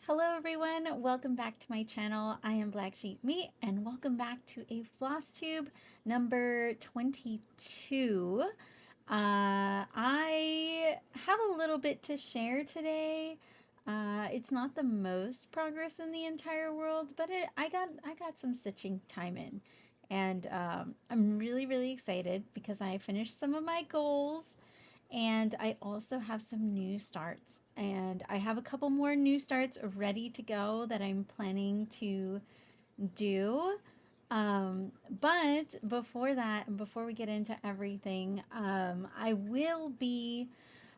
Hello everyone, welcome back to my channel. I am Black Sheep Meat and welcome back to a Flosstube number 22. I have a little bit to share today. It's not the most progress in the entire world, but I got some stitching time in. And I'm really excited because I finished some of my goals and I also have some new starts. And I have a couple more new starts ready to go that I'm planning to do. But before that, before we get into everything, I will be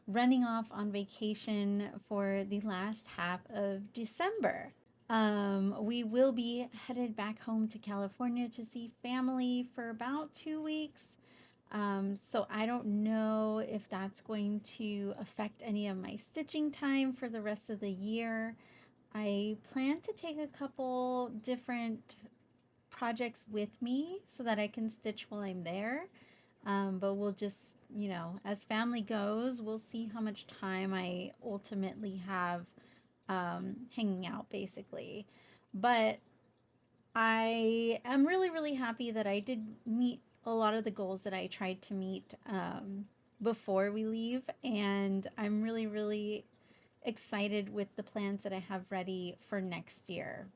running off on vacation for the last half of December. We will be headed back home to California to see family for about 2 weeks. So I don't know if that's going to affect any of my stitching time for the rest of the year. I plan to take a couple different projects with me so that I can stitch while I'm there. But we'll just, as family goes, we'll see how much time I ultimately have hanging out basically. But I am really happy that I did meet a lot of the goals that I tried to meet before we leave. And I'm really excited with the plans that I have ready for next year.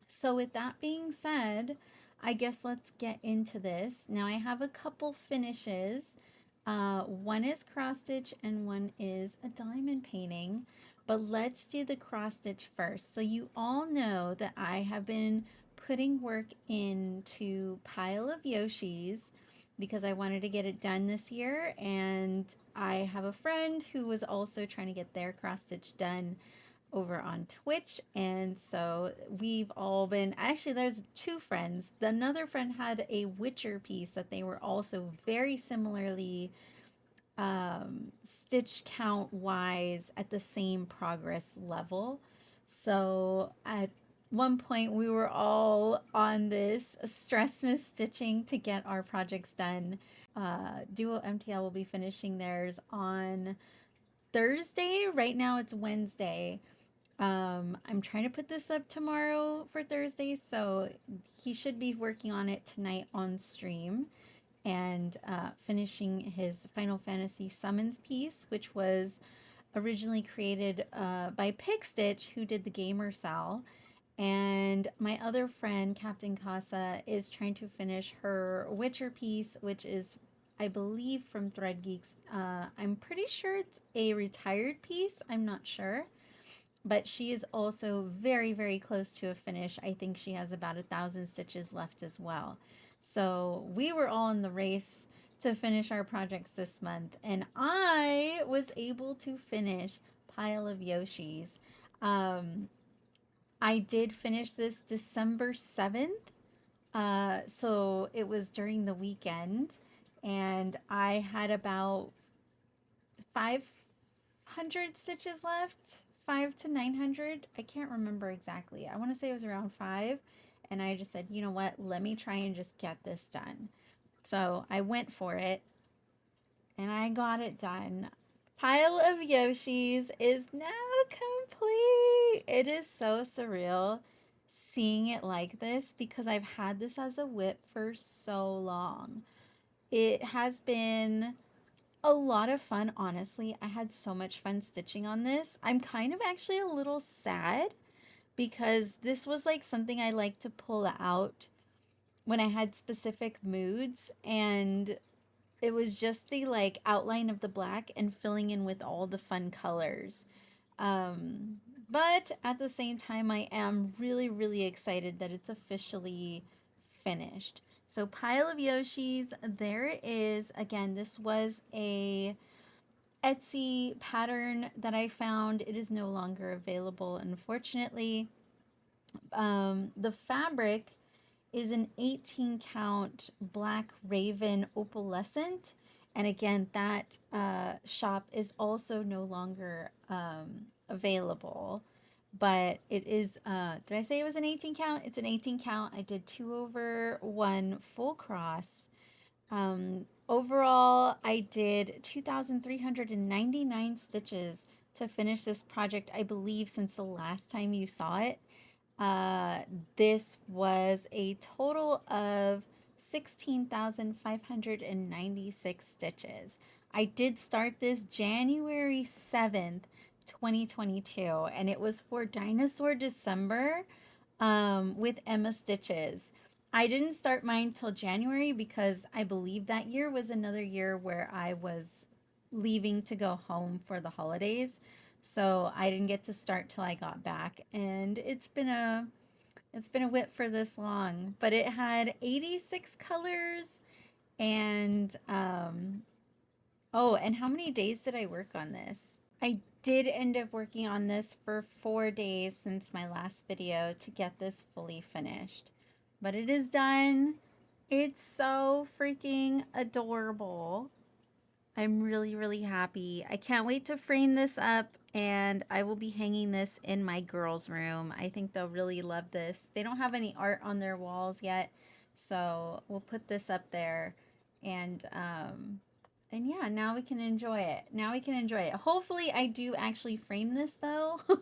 So, with that being said, I guess let's get into this. Now, I have a couple finishes. One is cross stitch and one is a diamond painting. But let's do the cross stitch first. So, you all know that I have been putting work into Pile of Yoshis because I wanted to get it done this year. And I have a friend who was also trying to get their cross stitch done over on Twitch. And so we've all been actually, there's two friends. Another friend had a Witcher piece that they were also very similarly stitch count wise at the same progress level. So at one point, we were all on this stress miss stitching to get our projects done. Duo MTL will be finishing theirs on Thursday. Right now, it's Wednesday. I'm trying to put this up tomorrow for Thursday, so he should be working on it tonight on stream and finishing his Final Fantasy Summons piece, which was originally created by Pig Stitch, who did the Gamer Sal. And my other friend, Captain Casa, is trying to finish her Witcher piece, which is, I believe, from Thread Geeks. I'm pretty sure it's a retired piece. I'm not sure, but she is also very close to a finish. I think she has about 1,000 stitches left as well. So we were all in the race to finish our projects this month, and I was able to finish Pile of Yoshis. Um, I did finish this December 7th. So it was during the weekend, and I had about 500 stitches left, 5 to 900. I can't remember exactly. I want to say it was around 5. And I just said, you know what? Let me try and just get this done. So I went for it and I got it done. Pile of Yoshis is now complete. It is so surreal seeing it like this because I've had this as a whip for so long. It has been a lot of fun, honestly. I had so much fun stitching on this. I'm kind of actually a little sad because this was like something I like to pull out when I had specific moods, and it was just the like outline of the black and filling in with all the fun colors. Um, but at the same time, I am really excited that it's officially finished. So, Pile of Yoshis, there it is. Again, this was a Etsy pattern that I found. It is no longer available, unfortunately. The fabric is an 18 count black raven opalescent. And again, that shop is also no longer available. But it is, did I say it was an 18 count? It's an 18 count. I did 2/1 full cross. Overall, I did 2,399 stitches to finish this project, I believe, since the last time you saw it. Uh, this was a total of 16,596 stitches. I did start this January 7th, 2022, and it was for Dinosaur December with Emma Stitches. I didn't start mine till January because I believe that year was another year where I was leaving to go home for the holidays. So I didn't get to start till I got back, and it's been a whip for this long, but it had 86 colors and oh, and how many days did I work on this? I did end up working on this for 4 days since my last video to get this fully finished. But it is done. It's so freaking adorable. I'm really, really happy. I can't wait to frame this up, and I will be hanging this in my girls' room. I think they'll really love this. They don't have any art on their walls yet, so we'll put this up there. And yeah, now we can enjoy it. Now we can enjoy it. Hopefully I do actually frame this though, and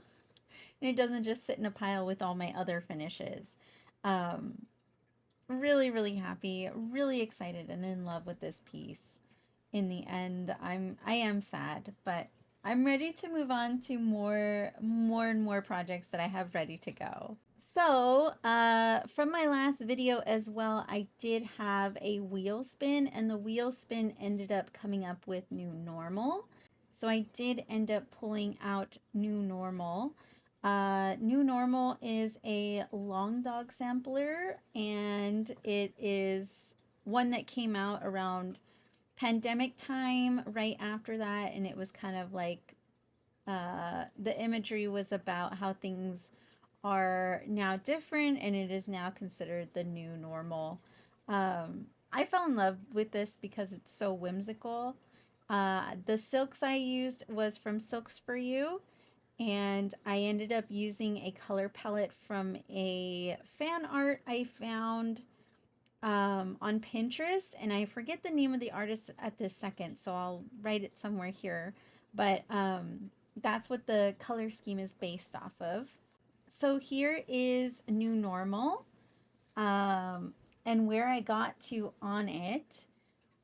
it doesn't just sit in a pile with all my other finishes. Um, really, really happy, really excited and in love with this piece. In the end, I am sad, but I'm ready to move on to more and more projects that I have ready to go. So, from my last video as well, I did have a wheel spin, and the wheel spin ended up coming up with New Normal. So I did end up pulling out New Normal. New Normal is a long dog sampler, and it is one that came out around pandemic time, right after that, and it was kind of like the imagery was about how things are now different and it is now considered the new normal. I fell in love with this because it's so whimsical. The silks I used was from Silks For You, and I ended up using a color palette from a fan art I found on Pinterest, and I forget the name of the artist at this second, so I'll write it somewhere here. But that's what the color scheme is based off of. So here is New Normal, and where I got to on it.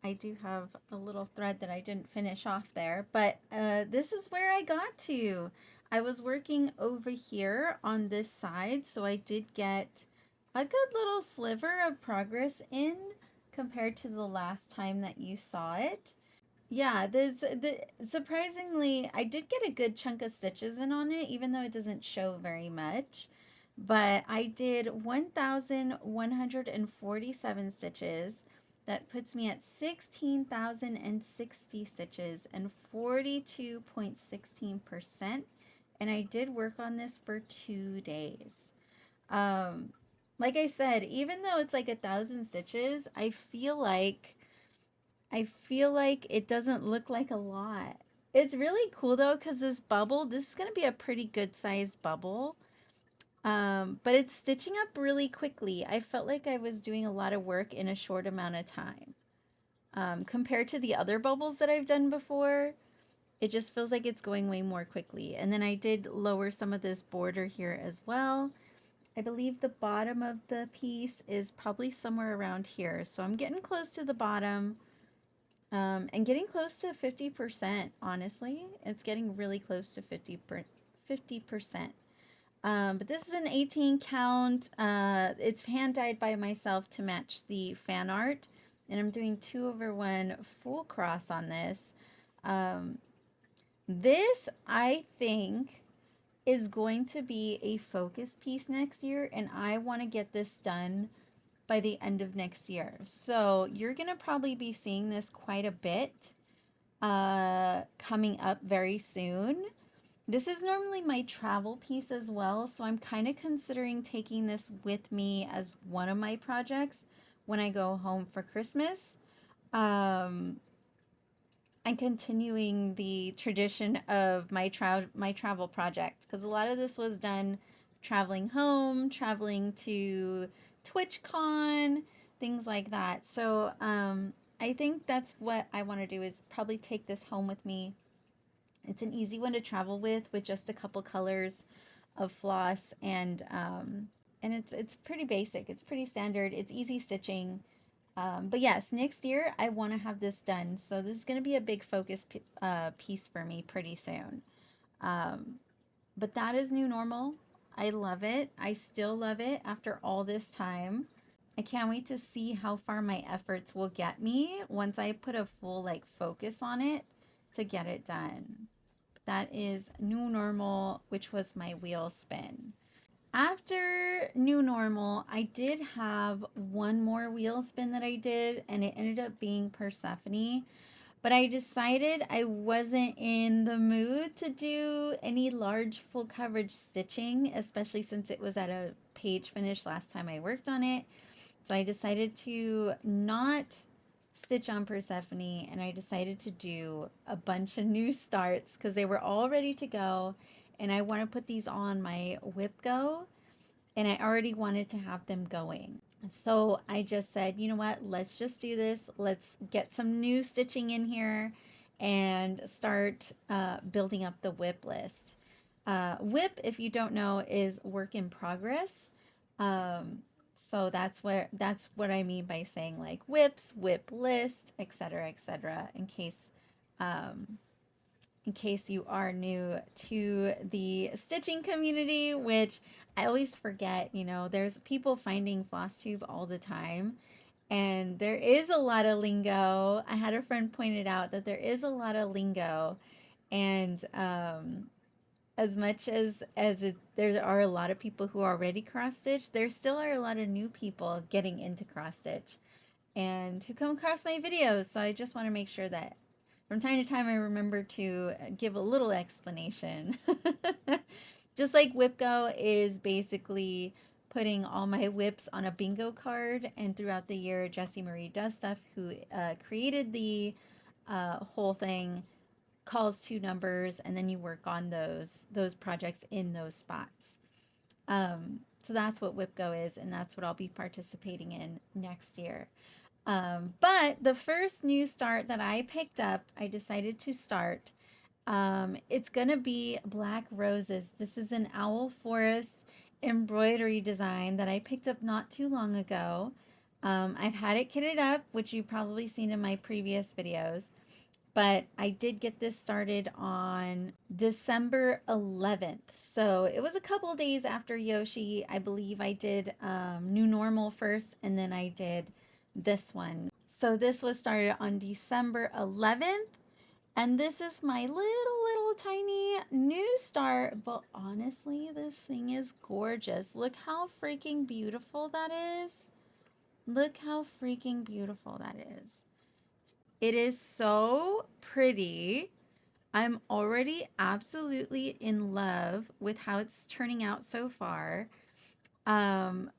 I do have a little thread that I didn't finish off there, but this is where I got to. I was working over here on this side, so I did get a good little sliver of progress in compared to the last time that you saw it. Yeah, surprisingly, I did get a good chunk of stitches in on it, even though it doesn't show very much. But I did 1,147 stitches. That puts me at 16,060 stitches and 42.16%. And I did work on this for 2 days. Um, like I said, even though it's like 1,000 stitches, I feel like it doesn't look like a lot. It's really cool though, because this is going to be a pretty good sized bubble. But it's stitching up really quickly. I felt like I was doing a lot of work in a short amount of time. Compared to the other bubbles that I've done before, it just feels like it's going way more quickly. And then I did lower some of this border here as well. I believe the bottom of the piece is probably somewhere around here. So I'm getting close to the bottom. And getting close to 50%, honestly. It's getting really close to 50%. But this is an 18 count. It's hand dyed by myself to match the fan art. And I'm doing 2/1 full cross on this. This, I think, is going to be a focus piece next year. And I want to get this done by the end of next year. So you're going to probably be seeing this quite a bit coming up very soon. This is normally my travel piece as well, so I'm kind of considering taking this with me as one of my projects when I go home for Christmas. Um, and continuing the tradition of my travel projects, because a lot of this was done traveling home, traveling to TwitchCon, things like that. So I think that's what I want to do, is probably take this home with me It's an easy one to travel with just a couple colors of floss, and it's pretty basic. It's pretty standard. It's easy stitching. But yes, next year I want to have this done. So this is going to be a big focus piece for me pretty soon. Um, but that is new normal. I love it. I still love it after all this time. I can't wait to see how far my efforts will get me once I put a full like focus on it to get it done. That is new normal, which was my wheel spin. After new normal, I did have one more wheel spin that I did, and it ended up being Persephone. But I decided I wasn't in the mood to do any large full coverage stitching, especially since it was at a page finish last time I worked on it. So I decided to not stitch on Persephone, and I decided to do a bunch of new starts because they were all ready to go, and I want to put these on my whip go, and I already wanted to have them going. So I just said, you know what, let's just do this. Let's get some new stitching in here and start building up the whip list. Whip, if you don't know, is work in progress. Um, so that's what I mean by saying like whips, whip list, etc., etc. Um, in case you are new to the stitching community, which I always forget, there's people finding Flosstube all the time. And there is a lot of lingo. I had a friend pointed out that there is a lot of lingo. And as much as there are a lot of people who already cross stitch, there still are a lot of new people getting into cross stitch and who come across my videos. So I just want to make sure that from time to time I remember to give a little explanation. Just like WhipGo is basically putting all my whips on a bingo card, and throughout the year, Jessie Marie Does Stuff, who created the whole thing, calls two numbers, and then you work on those projects in those spots. So that's what WhipGo is, and that's what I'll be participating in next year. But the first new start that I picked up, I decided to start. It's gonna be Black Roses. This is an Owl Forest embroidery design that I picked up not too long ago. I've had it kitted up, which you've probably seen in my previous videos, but I did get this started on December 11th. So it was a couple days after Yoshi. I believe I did New Normal first, and then I did this one. So this was started on December 11th, and this is my little tiny new start. But honestly, this thing is gorgeous. Look how freaking beautiful that is. Look how freaking beautiful that is. It is so pretty. I'm already absolutely in love with how it's turning out so far. Um,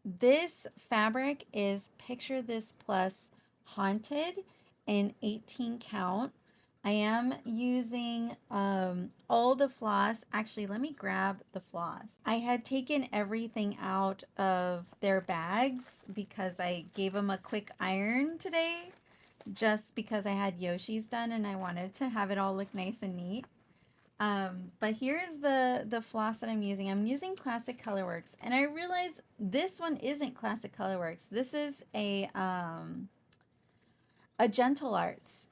this fabric is Picture This Plus Haunted in 18 count. I am using all the floss. Actually, let me grab the floss. I had taken everything out of their bags because I gave them a quick iron today, just because I had Yoshi's done and I wanted to have it all look nice and neat. But here's the floss that I'm using. I'm using Classic Colorworks, and I realize this one isn't Classic Colorworks. This is a Gentle Arts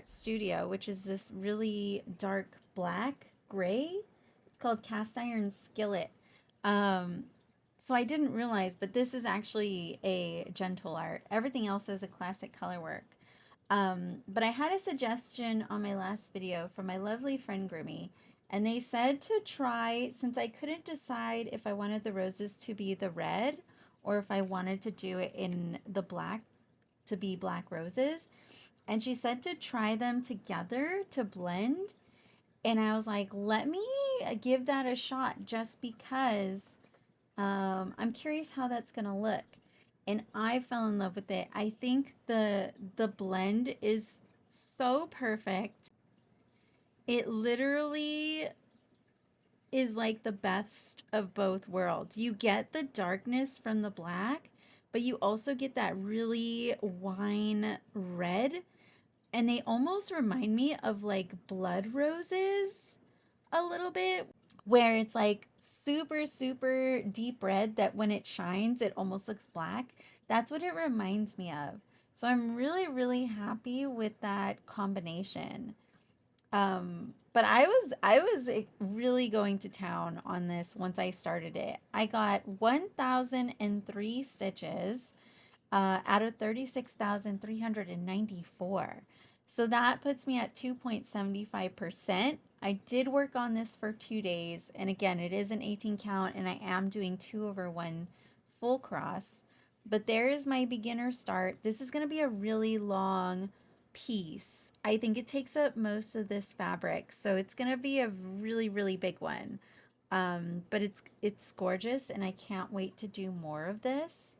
Studio, which is this really dark black gray. It's called Cast Iron Skillet. So I didn't realize, but this is actually a Gentle Art. Everything else is a Classic Colorwork. But I had a suggestion on my last video from my lovely friend Grimmy, and they said to try, since I couldn't decide if I wanted the roses to be the red or if I wanted to do it in the black to be Black Roses. And she said to try them together to blend. And I was like, let me give that a shot just because I'm curious how that's going to look. And I fell in love with it. I think the blend is so perfect. It literally is like the best of both worlds. You get the darkness from the black, but you also get that really wine red and they almost remind me of like blood roses a little bit, where it's like super, super deep red that when it shines, it almost looks black. That's what it reminds me of. So I'm really, really happy with that combination. But I was really going to town on this once I started it. I got 1,003 stitches out of 36,394. So that puts me at 2.75%. I did work on this for 2 days. And again, it is an 18 count and I am doing 2/1 full cross. But there is my beginner start. This is going to be a really long piece. I think it takes up most of this fabric. So it's going to be a really, really big one. But it's gorgeous and I can't wait to do more of this.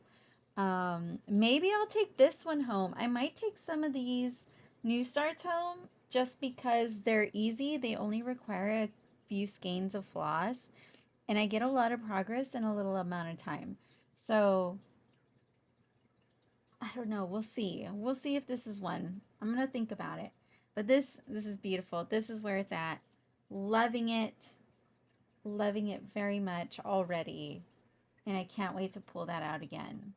Maybe I'll take this one home. I might take some of these new starts home just because they're easy. They only require a few skeins of floss, and I get a lot of progress in a little amount of time. So I don't know. We'll see. We'll see if this is one. I'm gonna think about it. But this is beautiful. This is where it's at. Loving it. Loving it very much already. And I can't wait to pull that out again.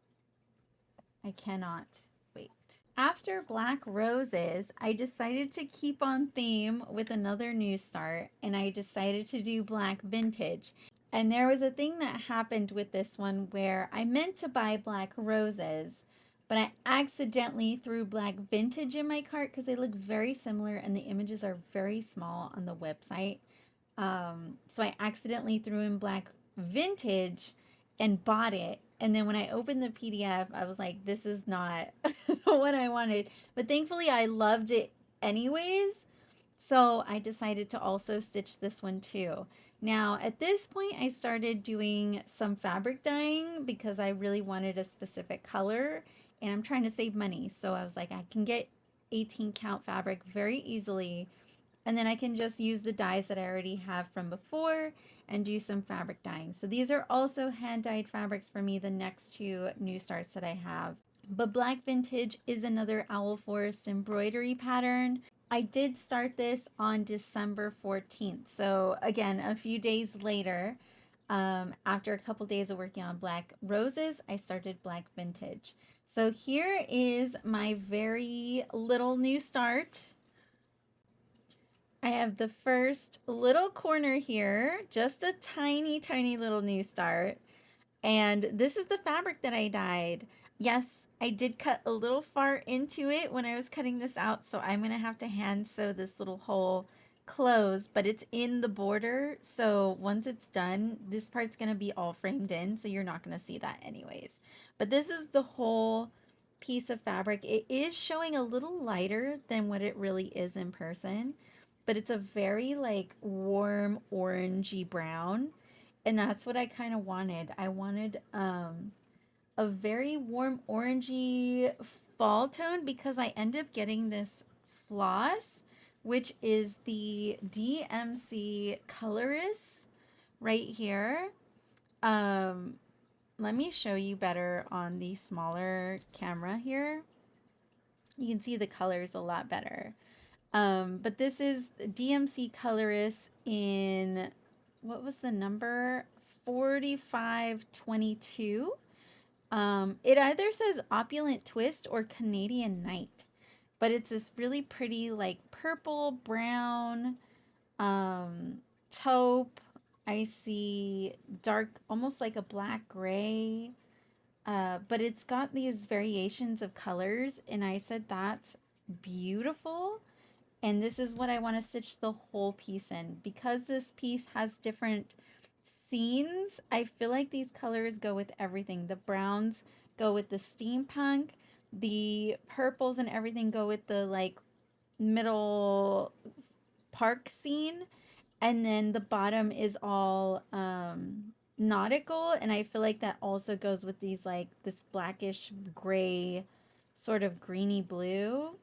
I cannot wait. After Black Roses, I decided to keep on theme with another new start and I decided to do Black Vintage. And there was a thing that happened with this one where I meant to buy Black Roses, but I accidentally threw Black Vintage in my cart because they look very similar and the images are very small on the website. So I accidentally threw in Black Vintage and bought it. And then when I opened the PDF, I was like, this is not what I wanted. But thankfully, I loved it anyways. So I decided to also stitch this one too. Now, at this point, I started doing some fabric dyeing because I really wanted a specific color and I'm trying to save money. So I was like, I can get 18 count fabric very easily and then I can just use the dyes that I already have from before and do some fabric dyeing. So these are also hand dyed fabrics for me, the next two new starts that I have. But Black Vintage is another Owl Forest embroidery pattern. I did start this on December 14th. So again, a few days later, after a couple days of working on Black Roses, I started Black Vintage. So here is my very little new start. I have the first little corner here, just a tiny, tiny little new start. And this is the fabric that I dyed. Yes, I did cut a little far into it when I was cutting this out, so I'm going to have to hand sew this little hole closed, but it's in the border. So once it's done, this part's going to be all framed in, so you're not going to see that anyways. But this is the whole piece of fabric. It is showing a little lighter than what it really is in person, but it's a very like warm orangey brown, and that's what I kind of wanted. I wanted a very warm orangey fall tone because I end up getting this floss, which is the DMC Colorist right here. Um, Let me show you better on the smaller camera here. You can see the colors a lot better. But this is DMC Colorist in, what was the number? 4522. It either says Opulent Twist or Canadian Night, but it's this really pretty like purple, brown, um, taupe. I see dark, almost like a black gray, but it's got these variations of colors, and I said that's beautiful. And this is what I want to stitch the whole piece in. Because this piece has different scenes, I feel like these colors go with everything. The browns go with the steampunk. The purples and everything go with the like middle park scene. And then the bottom is all nautical. And I feel like that also goes with these like this blackish gray sort of greeny blue,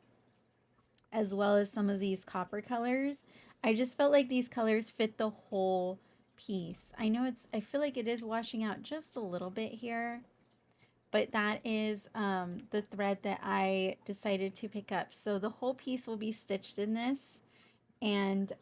as well as some of these copper colors. I just felt like these colors fit the whole piece. I know I feel like it is washing out just a little bit here, but that is the thread that I decided to pick up. So the whole piece will be stitched in this, and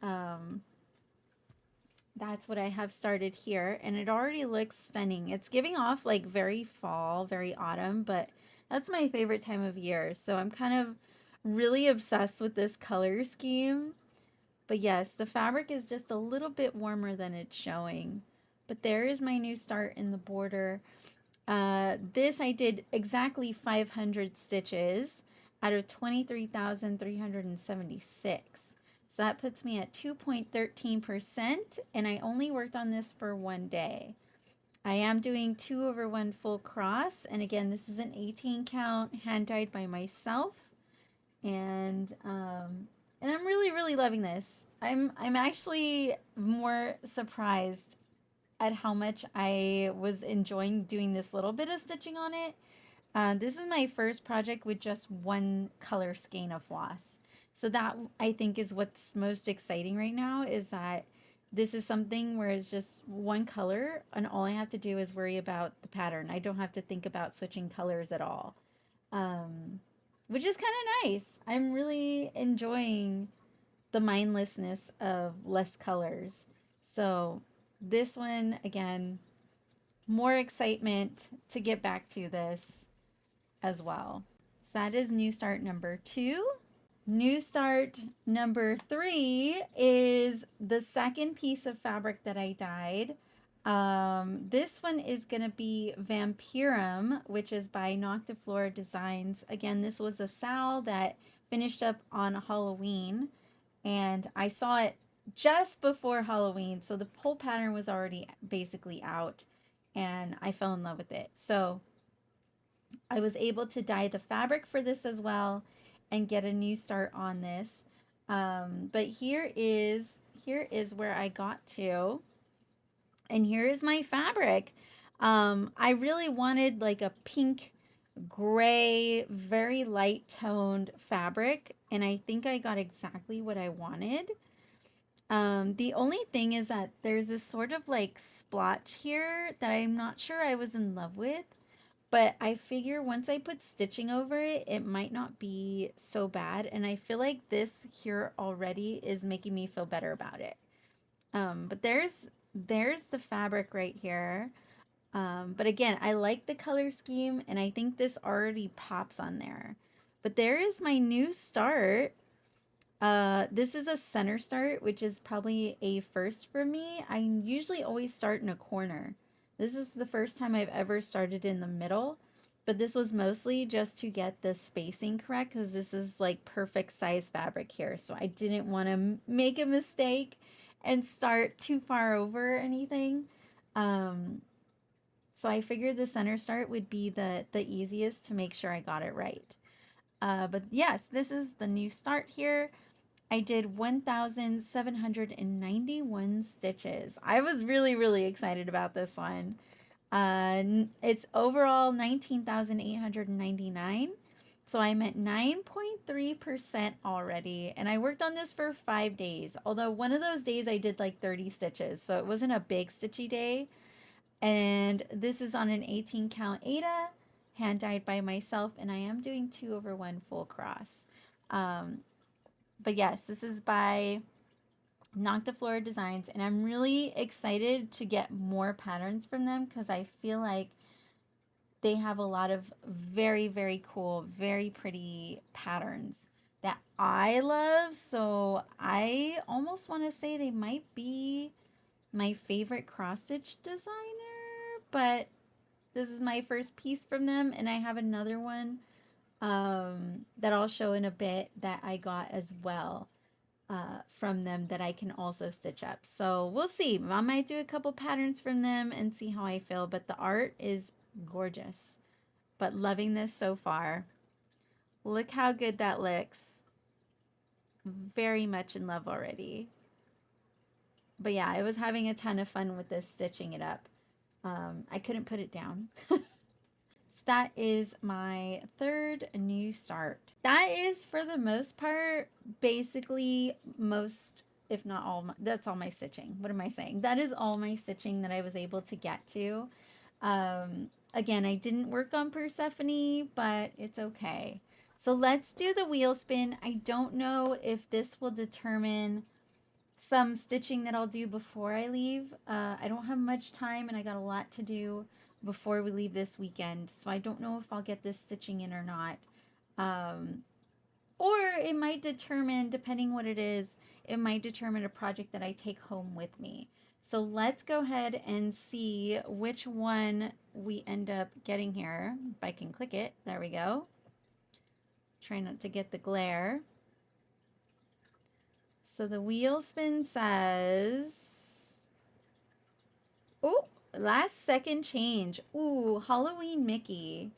that's what I have started here, and it already looks stunning. It's giving off like very fall, very autumn, but that's my favorite time of year. So I'm kind of really obsessed with this color scheme. But yes, the fabric is just a little bit warmer than it's showing. But there is my new start in the border. This I did exactly 500 stitches out of 23,376. So that puts me at 2.13%, and I only worked on this for 1 day. I am doing 2/1 full cross, and again, this is an 18 count hand dyed by myself, and I'm really loving this. I'm actually more surprised at how much I was enjoying doing this little bit of stitching on it. This is my first project with just one color skein of floss. So that I think is what's most exciting right now, is that this is something where it's just one color and all I have to do is worry about the pattern. I don't have to think about switching colors at all, which is kind of nice. I'm really enjoying the mindlessness of less colors. So this one, again, more excitement to get back to this as well. So that is new start number 2. New start number 3 is the second piece of fabric that I dyed. This one is going to be Vampirum, which is by Noctiflora Designs. Again, this was a sal that finished up on Halloween, and I saw it just before Halloween, so the whole pattern was already basically out, and I fell in love with it. So I was able to dye the fabric for this as well and get a new start on this. But here is where I got to, and here is my fabric. I really wanted like a pink, gray, very light toned fabric, and I think I got exactly what I wanted. The only thing is that there's this sort of like splotch here that I'm not sure I was in love with. But I figure once I put stitching over it, it might not be so bad. And I feel like this here already is making me feel better about it. But there's the fabric right here. But again, I like the color scheme, and I think this already pops on there. But there is my new start. This is a center start, which is probably a first for me. I usually always start in a corner. This is the first time I've ever started in the middle, but this was mostly just to get the spacing correct, because this is like perfect size fabric here. So I didn't want to make a mistake and start too far over anything. So I figured the center start would be the easiest to make sure I got it right. But yes, this is the new start here. I did 1,791 stitches. I was really excited about this one. It's overall 19,899. So I'm at 9.3% already. And I worked on this for 5 days. Although one of those days I did like 30 stitches. So it wasn't a big stitchy day. And this is on an 18 count Aida, hand dyed by myself. And I am doing 2/1 full cross. But yes, this is by Noctiflora Designs, and I'm really excited to get more patterns from them because I feel like they have a lot of very cool, very pretty patterns that I love. So I almost want to say they might be my favorite cross stitch designer, but this is my first piece from them, and I have another one that I'll show in a bit that I got as well from them that I can also stitch up. So we'll see. I might do a couple patterns from them and see how I feel, but the art is gorgeous. But loving this so far. Look how good that looks. Very much in love already. But yeah, I was having a ton of fun with this, stitching it up. I couldn't put it down. So that is my third new start. That is, for the most part, basically most, if not all, that's all my stitching. What am I saying? That is all my stitching that I was able to get to. Again, I didn't work on Persephone, but it's okay. So let's do the wheel spin. I don't know if this will determine some stitching that I'll do before I leave. I don't have much time and I got a lot to do before we leave this weekend. So I don't know if I'll get this stitching in or not. Um, or it might determine, depending what it is, it might determine a project that I take home with me. So let's go ahead and see which one we end up getting here. If I can click it, there we go. Try not to get the glare. So the wheel spin says, oh, last second change. Ooh, Halloween Mickey.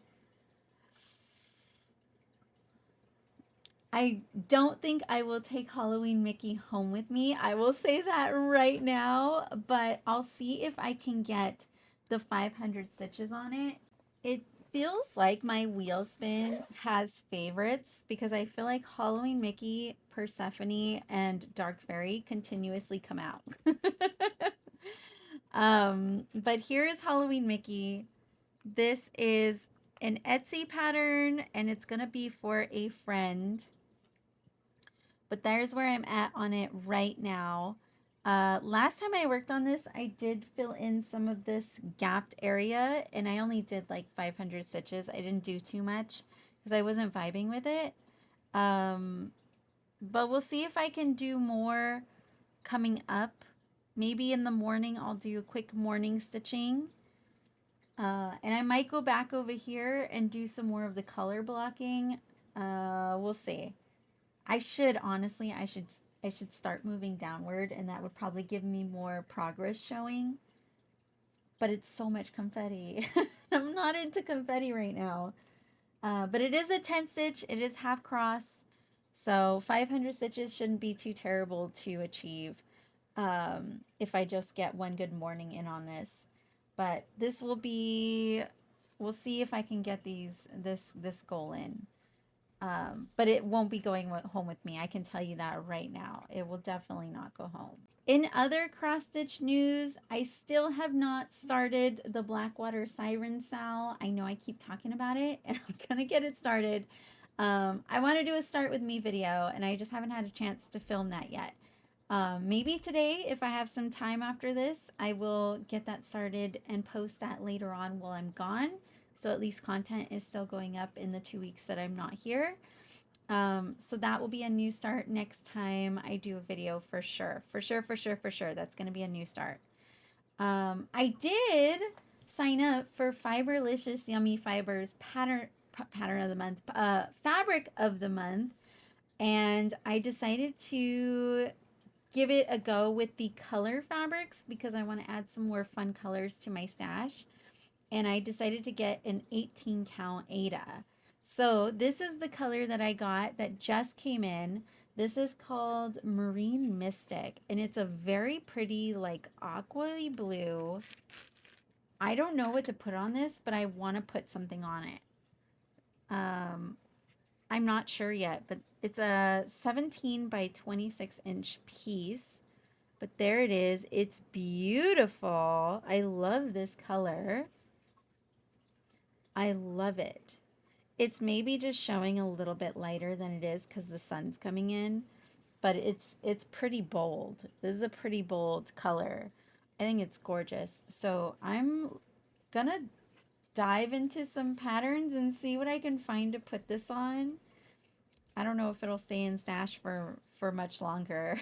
I don't think I will take Halloween Mickey home with me. I will say that right now, but I'll see if I can get the 500 stitches on it. It feels like my wheel spin has favorites because I feel like Halloween Mickey, Persephone, and Dark Fairy continuously come out. But here is Halloween Mickey. This is an Etsy pattern and it's gonna be for a friend. But there's where I'm at on it right now. Last time I worked on this, I did fill in some of this gapped area and I only did like 500 stitches. I didn't do too much because I wasn't vibing with it. But we'll see if I can do more coming up. Maybe in the morning I'll do a quick morning stitching. And I might go back over here and do some more of the color blocking. We'll see. I should honestly, I should start moving downward and that would probably give me more progress showing. But it's so much confetti. I'm not into confetti right now. But it is a 10 stitch. It is half cross. So 500 stitches shouldn't be too terrible to achieve if I just get one good morning in on this. But this will be, we'll see if I can get this goal in. But it won't be going home with me. I can tell you that right now. It will definitely not go home. In other cross stitch news, I still have not started the Blackwater Siren Sal. I know I keep talking about it and I'm gonna get it started. I want to do a start with me video and I just haven't had a chance to film that yet. Maybe today, if I have some time after this, I will get that started and post that later on while I'm gone. So at least content is still going up in the 2 weeks that I'm not here. So that will be a new start next time I do a video for sure. For sure. That's going to be a new start. I did sign up for Fiberlicious Yummy Fibers pattern of the month, fabric of the month. And I decided to give it a go with the color fabrics because I want to add some more fun colors to my stash. And I decided to get an 18 count Ada. So this is the color that I got that just came in. This is called Marine Mystic and it's a very pretty like aqua blue. I don't know what to put on this, but I want to put something on it. I'm not sure yet, but it's a 17 by 26 inch piece. But there it is. It's beautiful. I love this color. I love it. It's maybe just showing a little bit lighter than it is because the sun's coming in. But it's pretty bold. This is a pretty bold color. I think it's gorgeous. So I'm gonna dive into some patterns and see what I can find to put this on. I don't know if it'll stay in stash for much longer.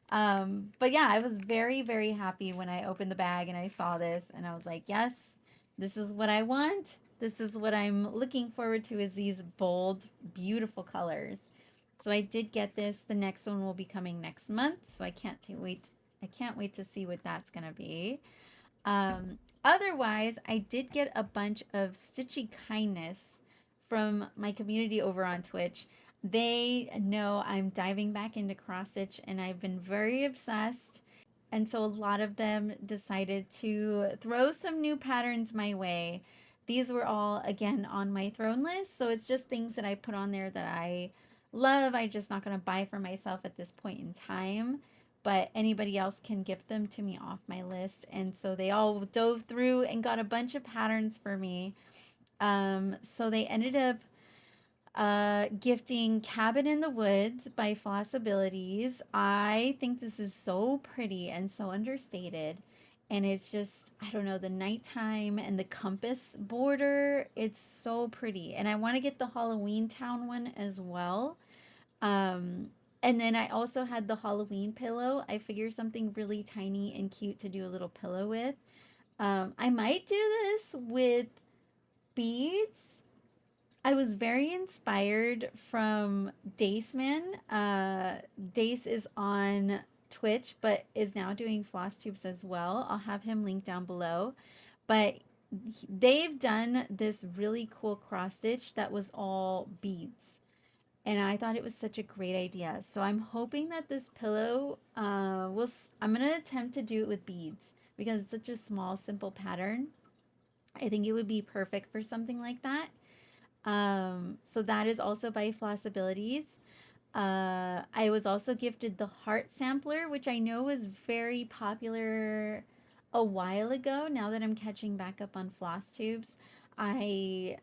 But yeah, I was very, very happy when I opened the bag and I saw this and I was like, yes, this is what I want. This is what I'm looking forward to is these bold, beautiful colors. So I did get this. The next one will be coming next month. So I can't wait. I can't wait to see what that's going to be. Otherwise, I did get a bunch of Stitchy Kindness from my community over on Twitch. They know I'm diving back into cross stitch and I've been very obsessed. And so a lot of them decided to throw some new patterns my way. These were all, again, on my throne list. So it's just things that I put on there that I love. I'm just not going to buy for myself at this point in time. but anybody else can gift them to me off my list. And so they all dove through and got a bunch of patterns for me. So they ended up gifting Cabin in the Woods by Flossabilities. I think this is so pretty and so understated. And it's just, I don't know, the nighttime and the compass border. It's so pretty. And I want to get the Halloween Town one as well. Um, and then I also had the Halloween pillow. I figure something really tiny and cute to do a little pillow with. I might do this with beads. I was very inspired from Daceman. Dace is on Twitch, but is now doing floss tubes as well. I'll have him linked down below. But they've done this really cool cross stitch that was all beads. And I thought it was such a great idea. So I'm hoping that this pillow I'm going to attempt to do it with beads because it's such a small, simple pattern. I think it would be perfect for something like that. So that is also by Flossabilities. I was also gifted the Heart Sampler, which I know was very popular a while ago. Now that I'm catching back up on floss tubes, I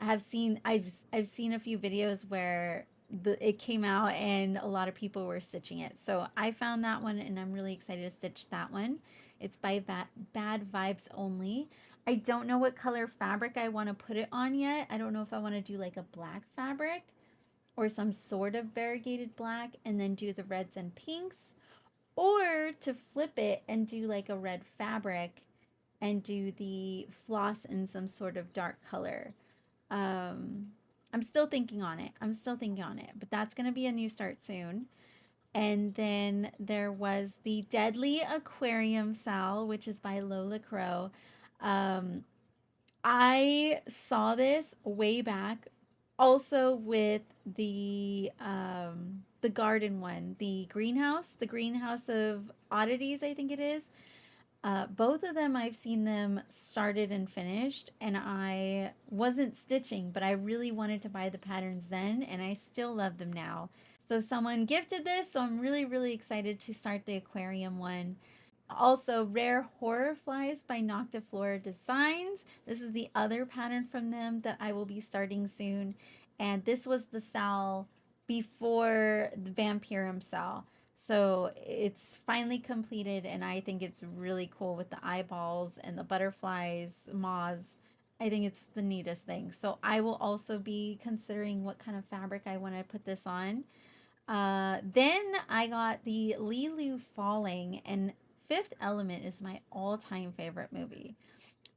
I've seen a few videos where it came out and a lot of people were stitching it. So I found that one and I'm really excited to stitch that one. It's by Bad Vibes Only. I don't know what color fabric I want to put it on yet. I don't know if I want to do like a black fabric or some sort of variegated black and then do the reds and pinks, or to flip it and do like a red fabric and do the floss in some sort of dark color. Um, I'm still thinking on it. But that's going to be a new start soon. And then there was the Deadly Aquarium Sal, which is by Lola Crow. Um, I saw this way back also with the garden one, the greenhouse of oddities, I think it is. Both of them I've seen them started and finished, and I wasn't stitching, but I really wanted to buy the patterns then, and I still love them now. So someone gifted this, so I'm really, really excited to start the aquarium one. Also, Rare Horror Flies by Noctiflora Designs. This is the other pattern from them that I will be starting soon. And this was the Sal before the Vampirum Sal. So it's finally completed, and I think it's really cool with the eyeballs and the butterflies, moths. I think it's the neatest thing. So I will also be considering what kind of fabric I want to put this on. Then I got the Lilu Falling, and Fifth Element is my all-time favorite movie.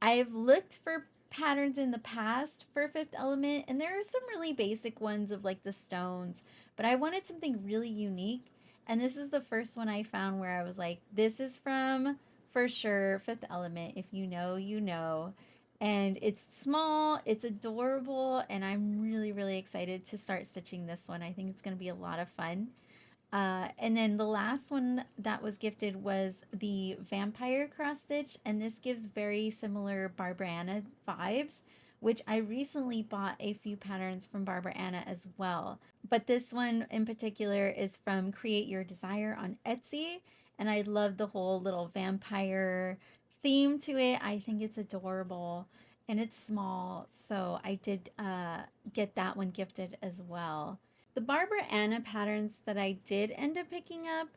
I've looked for patterns in the past for Fifth Element, and there are some really basic ones of like the stones, but I wanted something really unique. And this is the first one I found where I was like, this is from for sure Fifth Element. If you know, you know. And it's small, it's adorable, and I'm really, really excited to start stitching this one. I think it's going to be a lot of fun. And then the last one that was gifted was the Vampire Cross Stitch, and this gives very similar Barbara Anna vibes, which I recently bought a few patterns from Barbara Anna as well. But this one in particular is from Create Your Desire on Etsy, and I love the whole little vampire theme to it. I think it's adorable and it's small, so I did get that one gifted as well. The Barbara Anna patterns that I did end up picking up,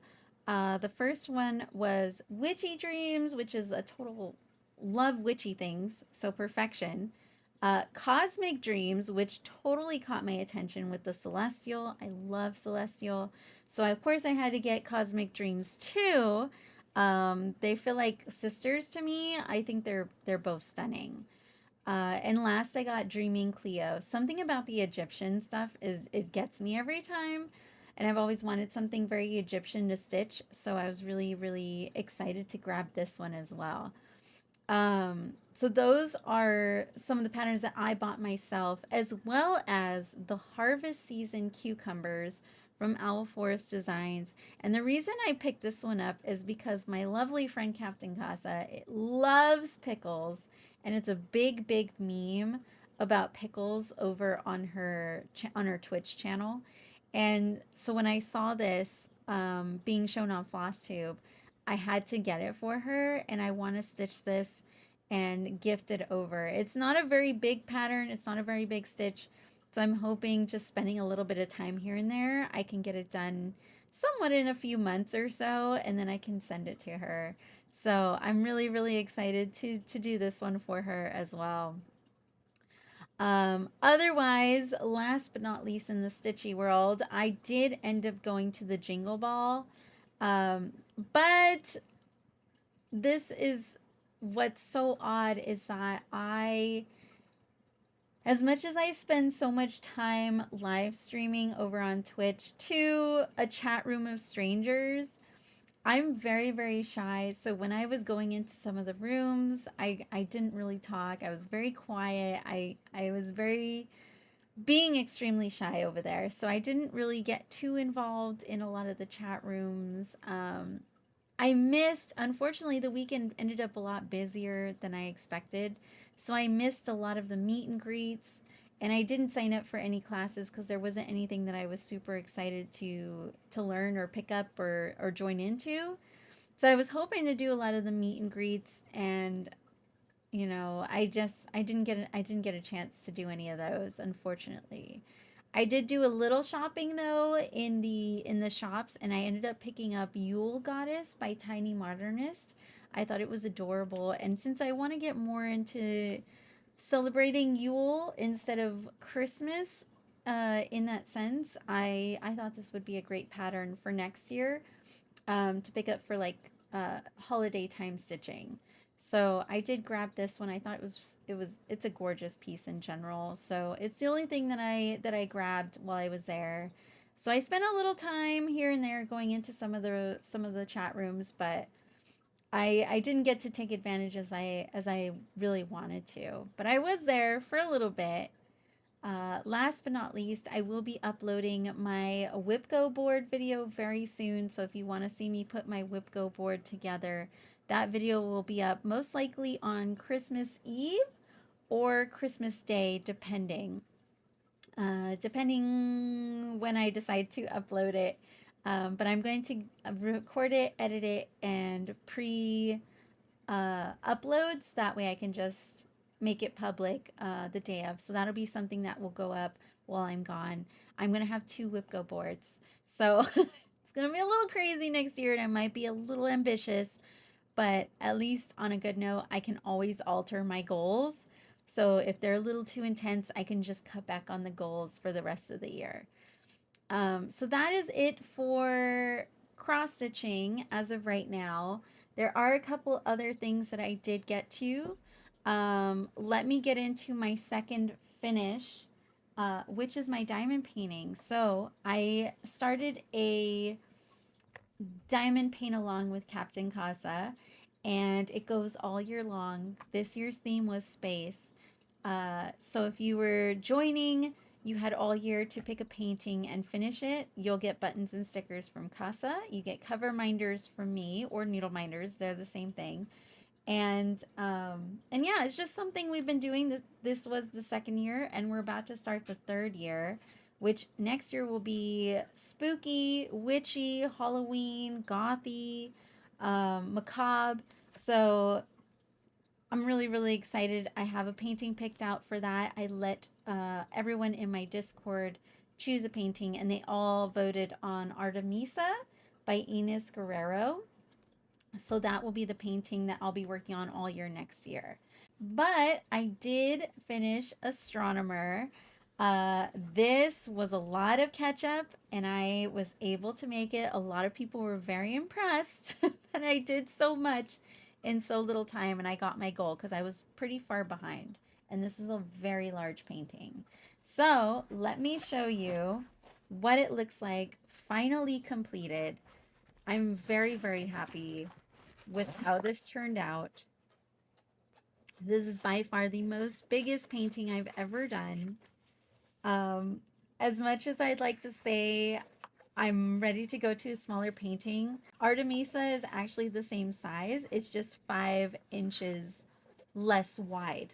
the first one was Witchy Dreams, which is a total love witchy things, so perfection. Cosmic Dreams, which totally caught my attention with the Celestial. I love Celestial. So, of course, I had to get Cosmic Dreams too. They feel like sisters to me. I think they're both stunning. And last, I got Dreaming Cleo. Something about the Egyptian stuff is it gets me every time. And I've always wanted something very Egyptian to stitch, so I was really, really excited to grab this one as well. So those are some of the patterns that I bought myself, as well as the Harvest Season Cucumbers from Owl Forest Designs. And the reason I picked this one up is because my lovely friend Captain Casa loves pickles, and it's a big, big meme about pickles over on her Twitch channel. And so when I saw this, being shown on Flosstube, I had to get it for her, and I want to stitch this and gift it over. It's not a very big pattern, it's not a very big stitch, so I'm hoping just spending a little bit of time here and there, I can get it done somewhat in a few months or so, and then I can send it to her. So I'm really, really excited to do this one for her as well. Otherwise, last but not least in the stitchy world, I did end up going to the Jingle Ball. Um, but this is what's so odd is that as much as I spend so much time live streaming over on Twitch to a chat room of strangers, I'm very, very shy. So when I was going into some of the rooms, I didn't really talk. I was very quiet. I was very being extremely shy over there. So I didn't really get too involved in a lot of the chat rooms. I missed, unfortunately, the weekend ended up a lot busier than I expected. So I missed a lot of the meet and greets. And I didn't sign up for any classes because there wasn't anything that I was super excited to learn or pick up or join into. So I was hoping to do a lot of the meet and greets, and I didn't get a chance to do any of those, unfortunately. I did do a little shopping though in the shops, and I ended up picking up Yule Goddess by Tiny Modernist. I thought it was adorable, and since I want to get more into celebrating Yule instead of Christmas, in that sense, I thought this would be a great pattern for next year, to pick up for like holiday time stitching. So I did grab this one. I thought it's a gorgeous piece in general. So it's the only thing that I grabbed while I was there. So I spent a little time here and there going into some of the chat rooms, but I didn't get to take advantage as I really wanted to. But I was there for a little bit. Last but not least, I will be uploading my WhipGo board video very soon. So if you want to see me put my WhipGo board together, that video will be up most likely on Christmas Eve or Christmas Day, depending when I decide to upload it. But I'm going to record it, edit it, and uploads. That way I can just make it public the day of. So that'll be something that will go up while I'm gone. I'm going to have 2 WhipGo boards. So it's going to be a little crazy next year, and I might be a little ambitious, but at least on a good note, I can always alter my goals. So if they're a little too intense, I can just cut back on the goals for the rest of the year. So that is it for cross stitching as of right now. There are a couple other things that I did get to. Let me get into my second finish, which is my diamond painting. So I started a diamond paint along with Captain Casa, and it goes all year long. This year's theme was space. So if you were joining, you had all year to pick a painting and finish it. You'll get buttons and stickers from Casa. You get cover minders from me, or needle minders. They're the same thing. And yeah, it's just something we've been doing. This was the second year, and we're about to start the third year, which next year will be spooky, witchy, Halloween, gothy, macabre. So I'm really, really excited. I have a painting picked out for that. I let everyone in my Discord choose a painting, and they all voted on Artemisa by Ines Guerrero. So that will be the painting that I'll be working on all year next year. But I did finish Astronomer. This was a lot of catch up, and I was able to make it. A lot of people were very impressed that I did so much in so little time, and I got my goal because I was pretty far behind. And this is a very large painting. So let me show you what it looks like finally completed. I'm very, very happy with how this turned out. This is by far the most biggest painting I've ever done. Um, as much as I'd like to say I'm ready to go to a smaller painting, Artemisa is actually the same size. It's just 5 inches less wide.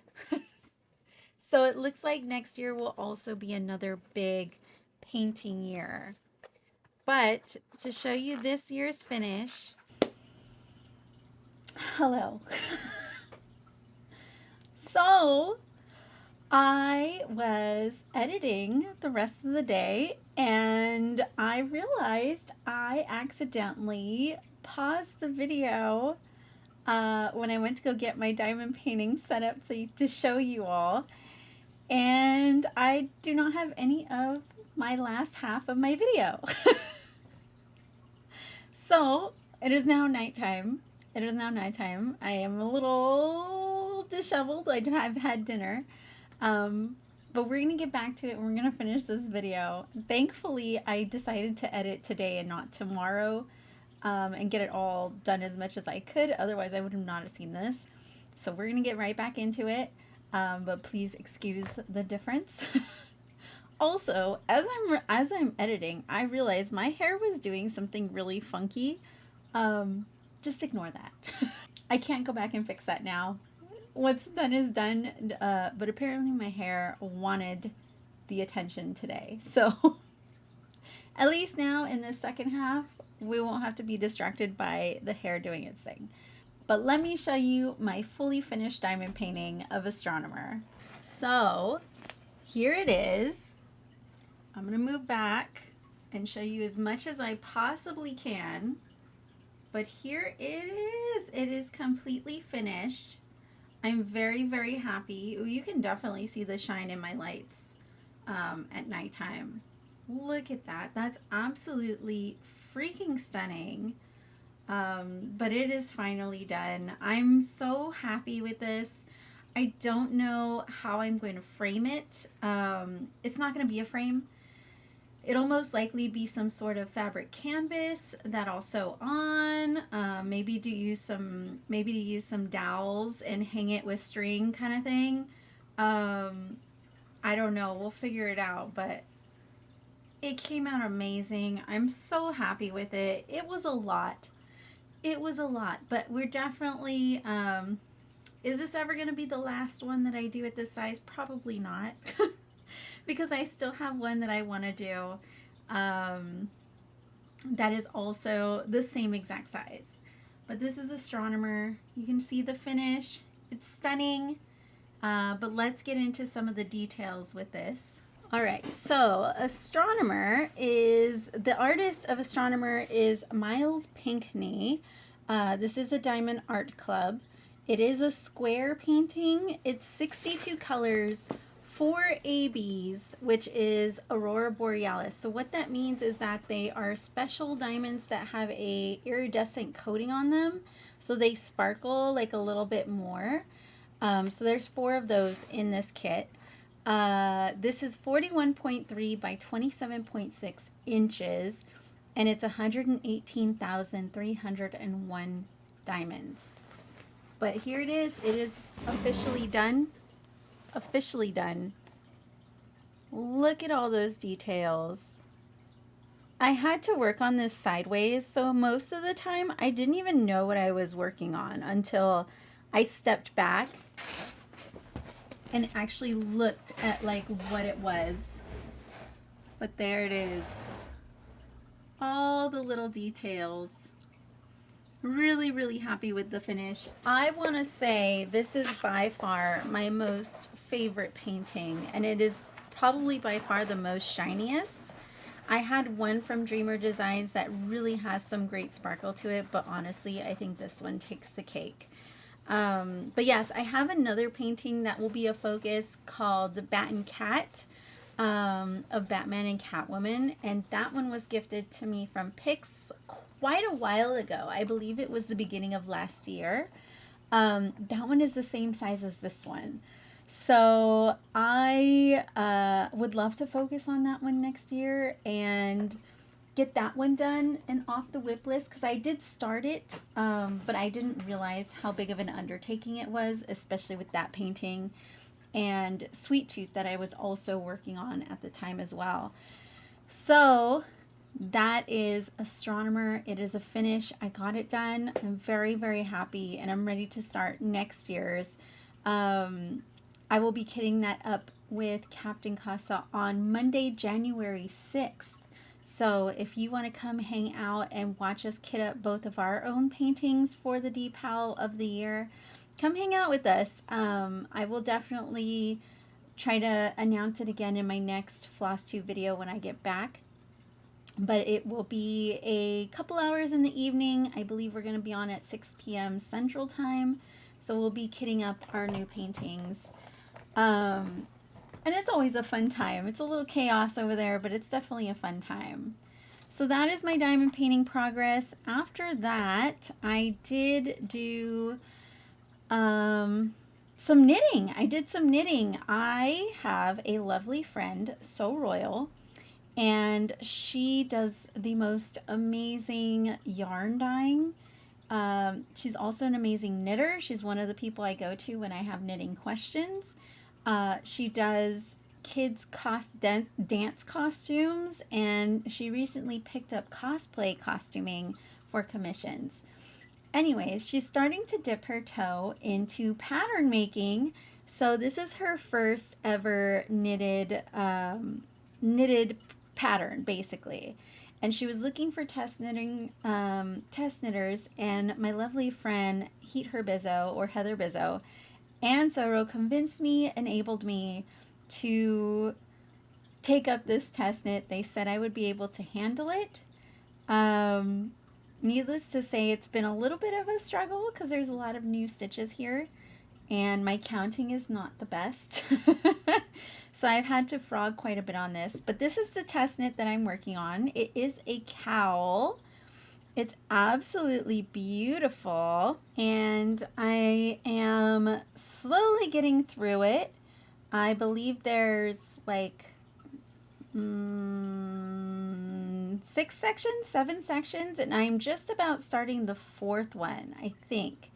So it looks like next year will also be another big painting year. But to show you this year's finish, hello. So I was editing the rest of the day and I realized I accidentally paused the video when I went to go get my diamond painting set up to show you all. And I do not have any of my last half of my video. So it is now nighttime. It is now nighttime. I am a little disheveled. I've had dinner. But we're going to get back to it. We're going to finish this video. Thankfully, I decided to edit today and not tomorrow, and get it all done as much as I could. Otherwise, I would have not have seen this. So we're going to get right back into it. But please excuse the difference. Also, as I'm editing, I realized my hair was doing something really funky. Just ignore that. I can't go back and fix that now. What's done is done, but apparently my hair wanted the attention today. So at least now in the second half, we won't have to be distracted by the hair doing its thing. But let me show you my fully finished diamond painting of Astronomer. So here it is. I'm going to move back and show you as much as I possibly can. But here it is. It is completely finished. I'm very, very happy. Ooh, you can definitely see the shine in my lights at nighttime. Look at that. That's absolutely freaking stunning. But it is finally done. I'm so happy with this. I don't know how I'm going to frame it. It's not going to be a frame. It'll most likely be some sort of fabric canvas that I'll sew on. Maybe to use some dowels and hang it with string kind of thing. I don't know. We'll figure it out. But it came out amazing. I'm so happy with it. It was a lot. But we're definitely. Is this ever going to be the last one that I do at this size? Probably not. Because I still have one that I want to do that is also the same exact size. But this is Astronomer. You can see the finish. It's stunning. But let's get into some of the details with this. All right, so the artist of Astronomer is Miles Pinckney. This is a Diamond Art Club. It is a square painting. It's 62 colors, 4 ABs, which is Aurora Borealis. So what that means is that they are special diamonds that have a iridescent coating on them, so they sparkle like a little bit more. So there's 4 of those in this kit. This is 41.3 by 27.6 inches, and it's 118,301 diamonds. But here it is. It is officially done. Officially done. Look at all those details. I had to work on this sideways, so most of the time I didn't even know what I was working on until I stepped back and actually looked at like what it was. But there it is. All the little details. Really, really happy with the finish. I want to say this is by far my most favorite painting, and it is probably by far the most shiniest. I had one from Dreamer Designs that really has some great sparkle to it, but honestly, I think this one takes the cake. But yes, I have another painting that will be a focus called Bat and Cat, of Batman and Catwoman, and that one was gifted to me from Pix quite a while ago. I believe it was the beginning of last year. That one is the same size as this one. So I would love to focus on that one next year and get that one done and off the whip list, because I did start it, but I didn't realize how big of an undertaking it was, especially with that painting and Sweet Tooth that I was also working on at the time as well. So that is Astronomer. It is a finish. I got it done. I'm very, very happy, and I'm ready to start next year's. I will be kitting that up with Captain Casa on Monday, January 6th. So if you want to come hang out and watch us kit up both of our own paintings for the Decal of the Year, come hang out with us. I will definitely try to announce it again in my next Flosstube video when I get back. But it will be a couple hours in the evening. I believe we're going to be on at 6 p.m. Central Time. So we'll be kitting up our new paintings. And it's always a fun time. It's a little chaos over there, but it's definitely a fun time. So that is my diamond painting progress. After that, I did do some knitting. I did some knitting. I have a lovely friend, So Royal, and she does the most amazing yarn dyeing. She's also an amazing knitter. She's one of the people I go to when I have knitting questions. She does kids dance costumes, and she recently picked up cosplay costuming for commissions. Anyways, she's starting to dip her toe into pattern making. So this is her first ever knitted pattern, basically. And she was looking for test knitters, and my lovely friend Heather Bizzo and Soro convinced me, enabled me to take up this test knit. They said I would be able to handle it. Needless to say, it's been a little bit of a struggle because there's a lot of new stitches here, and my counting is not the best. So I've had to frog quite a bit on this, but this is the test knit that I'm working on. It is a cowl. It's absolutely beautiful, and I am slowly getting through it. I believe there's like 7 sections, and I'm just about starting the 4th one, I think.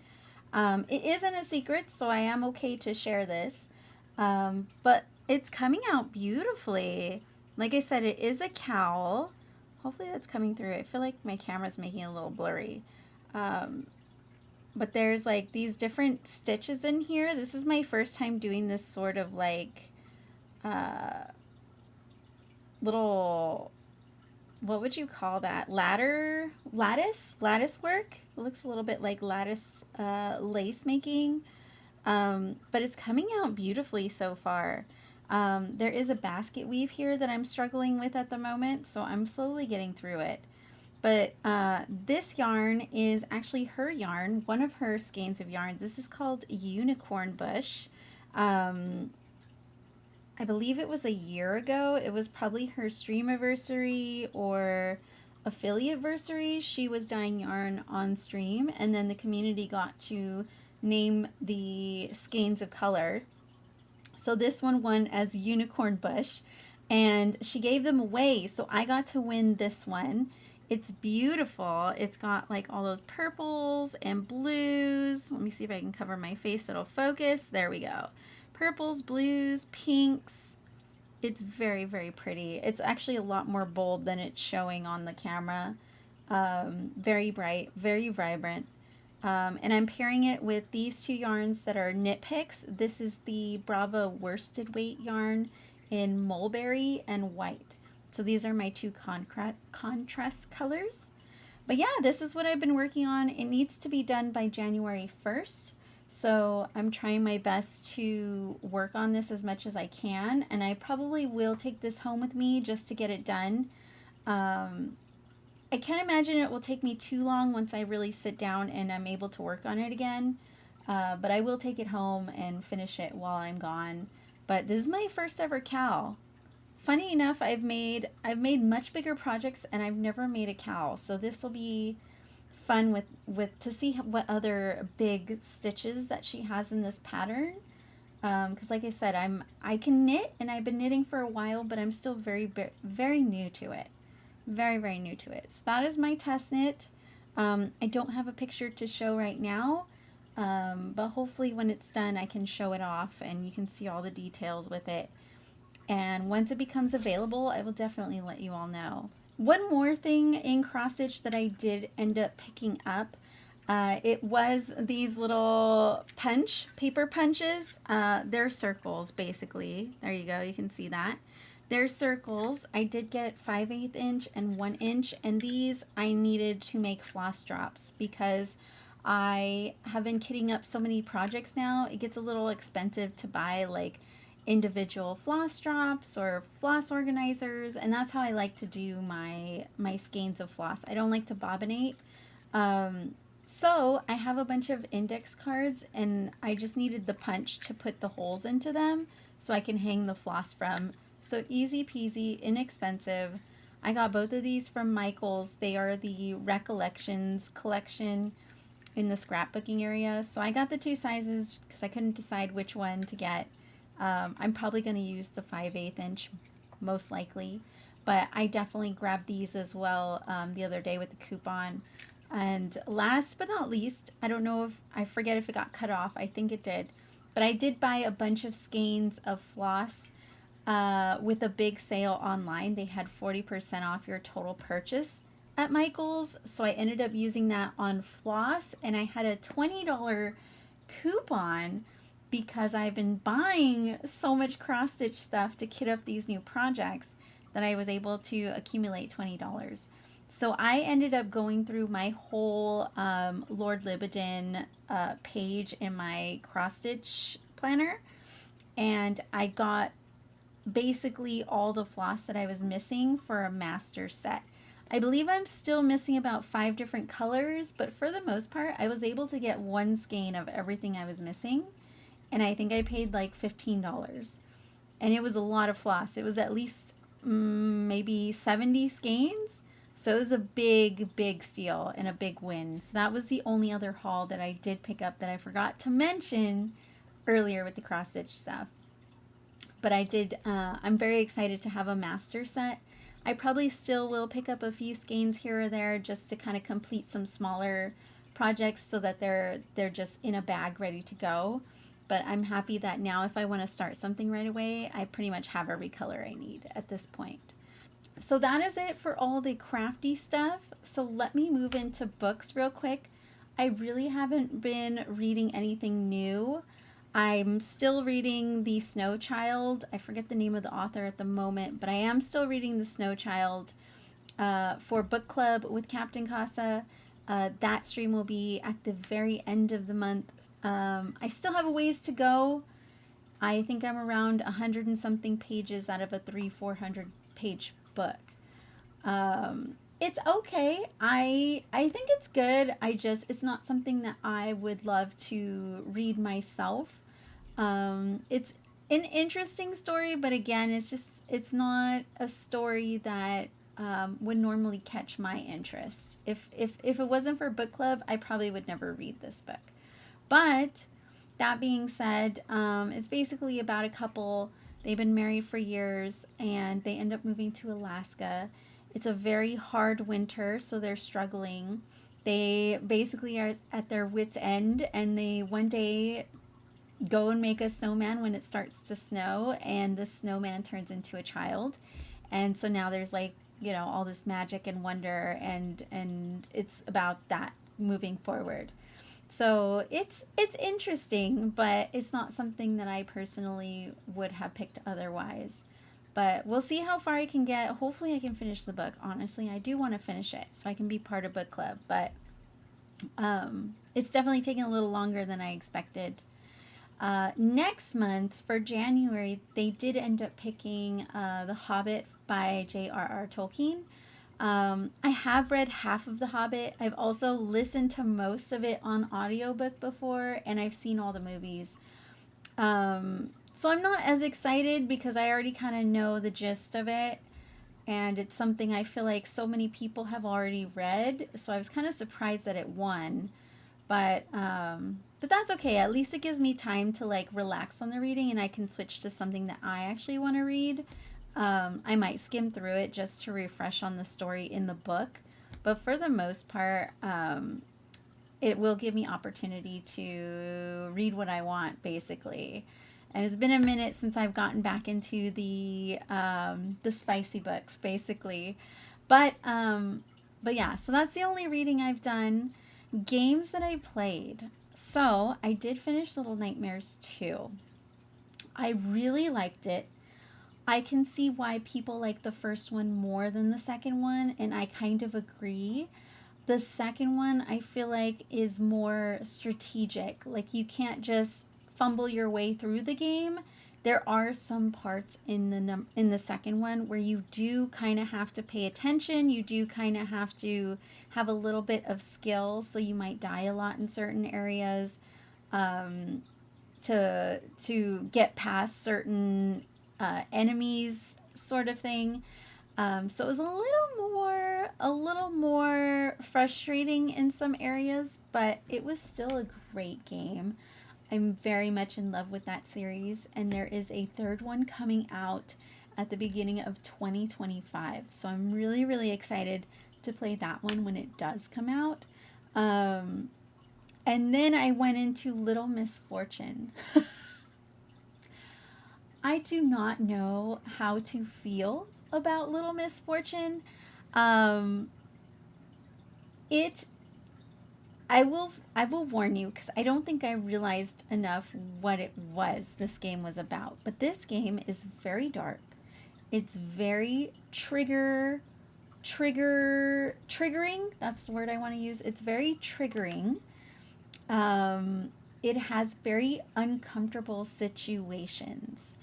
It isn't a secret, so I am okay to share this, but it's coming out beautifully. Like I said, it is a cowl. Hopefully that's coming through. I feel like my camera's making it a little blurry. But there's like these different stitches in here. This is my first time doing this sort of like little, what would you call that? Lattice work. It looks a little bit like lattice lace making. But it's coming out beautifully so far. There is a basket weave here that I'm struggling with at the moment, so I'm slowly getting through it. But this yarn is actually her yarn, one of her skeins of yarn. This is called Unicorn Bush. I believe it was a year ago. It was probably her streamiversary or affiliateversary. She was dyeing yarn on stream, and then the community got to name the skeins of color. So this one won as Unicorn Bush, and she gave them away, so I got to win this one. It's beautiful. It's got like all those purples and blues. Let me see if I can cover my face. It'll focus. There we go. Purples, blues, pinks. It's very, very pretty. It's actually a lot more bold than it's showing on the camera. Very bright, very vibrant. And I'm pairing it with these 2 yarns that are knit picks. This is the Brava worsted weight yarn in mulberry and white. So these are my 2 contrast colors. But yeah, this is what I've been working on. It needs to be done by January 1st. So I'm trying my best to work on this as much as I can. And I probably will take this home with me just to get it done. I can't imagine it will take me too long once I really sit down and I'm able to work on it again. But I will take it home and finish it while I'm gone. But this is my first ever cowl. Funny enough, I've made much bigger projects and I've never made a cowl. So this will be fun with to see what other big stitches that she has in this pattern. Because like I said, I can knit, and I've been knitting for a while, but I'm still very, very new to it. Very, very new to it. So that is my test knit. I don't have a picture to show right now, but hopefully when it's done I can show it off and you can see all the details with it. And once it becomes available, I will definitely let you all know. One more thing in cross stitch that I did end up picking up, it was these little paper punches. They're circles basically. There you go, you can see that. They're circles. I did get 5/8 inch and 1 inch, and these I needed to make floss drops because I have been kitting up so many projects now. It gets a little expensive to buy like individual floss drops or floss organizers, and that's how I like to do my skeins of floss. I don't like to bobbinate. Um, so I have a bunch of index cards, and I just needed the punch to put the holes into them so I can hang the floss from. So easy peasy, inexpensive. I got both of these from Michael's. They are the Recollections collection in the scrapbooking area. So I got the two sizes because I couldn't decide which one to get. I'm probably going to use the 5/8 inch most likely, but I definitely grabbed these as well the other day with the coupon. And last but not least, I don't know if I forget if it got cut off. I think it did, but I did buy a bunch of skeins of floss with a big sale online. They had 40% off your total purchase at Michael's. So I ended up using that on floss, and I had a $20 coupon because I've been buying so much cross stitch stuff to kit up these new projects that I was able to accumulate $20. So I ended up going through my whole Lord Libidin page in my cross stitch planner, and I got basically all the floss that I was missing for a master set. I believe I'm still missing about 5 different colors, but for the most part, I was able to get one skein of everything I was missing, and I think I paid like $15. And it was a lot of floss. It was at least maybe 70 skeins. So it was a big, big steal and a big win. So that was the only other haul that I did pick up that I forgot to mention earlier with the cross stitch stuff. But I did, I'm very excited to have a master set. I probably still will pick up a few skeins here or there just to kind of complete some smaller projects so that they're just in a bag ready to go. But I'm happy that now if I want to start something right away, I pretty much have every color I need at this point. So that is it for all the crafty stuff. So let me move into books real quick. I really haven't been reading anything new. I'm still reading The Snow Child. I forget the name of the author at the moment, but I am still reading The Snow Child for book club with Captain Casa. That stream will be at the very end of the month. I still have a ways to go. I think I'm around 100 and something pages out of a 400 page book. It's okay. I think it's good. It's not something that I would love to read myself. It's an interesting story, but again, it's not a story that would normally catch my interest. If it wasn't for book club, I probably would never read this book. But that being said, it's basically about a couple. They've been married for years and they end up moving to Alaska. It's a very hard winter, so they're struggling. They basically are at their wits' end, and they one day go and make a snowman when it starts to snow, and the snowman turns into a child. And so now there's like, all this magic and wonder, and it's about that moving forward. So it's interesting, but it's not something that I personally would have picked otherwise. But we'll see how far I can get. Hopefully I can finish the book. Honestly, I do want to finish it so I can be part of book club, but it's definitely taking a little longer than I expected. Next month, for January, they did end up picking The Hobbit by J.R.R. Tolkien. I have read half of The Hobbit. I've also listened to most of it on audiobook before, and I've seen all the movies. So I'm not as excited because I already kind of know the gist of it, and it's something I feel like so many people have already read, so I was kind of surprised that it won. But that's okay. At least it gives me time to like relax on the reading, and I can switch to something that I actually want to read. I might skim through it just to refresh on the story in the book, but for the most part, it will give me opportunity to read what I want, basically. And it's been a minute since I've gotten back into the spicy books, basically. But yeah, so that's the only reading I've done. Games that I played. So I did finish Little Nightmares 2. I really liked it. I can see why people like the first one more than the second one, and I kind of agree. The second one, I feel like, is more strategic. Like, you can't just fumble your way through the game. There are some parts in the second one where you do kind of have to pay attention. You do kind of have to have a little bit of skill, so you might die a lot in certain areas, um, to get past certain enemies, sort of thing. So it was a little more frustrating in some areas, but it was still a great game. I'm very much in love with that series, and there is a third one coming out at the beginning of 2025. So I'm really, really excited to play that one when it does come out. Um, and then I went into Little Misfortune. I do not know how to feel about Little Misfortune. Um, it I will warn you, because I don't think I realized enough what it was this game was about. But this game is very dark. It's very triggering. That's the word I want to use. It's very triggering. It has very uncomfortable situations.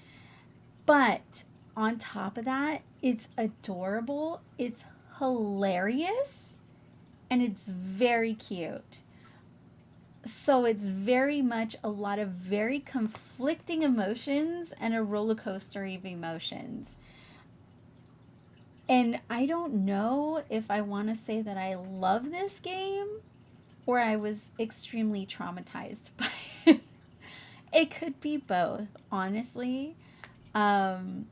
But on top of that, it's adorable, it's hilarious, and it's very cute. So it's very much a lot of very conflicting emotions and a roller coaster of emotions. And I don't know if I want to say that I love this game or I was extremely traumatized by it. It could be both, honestly. Um,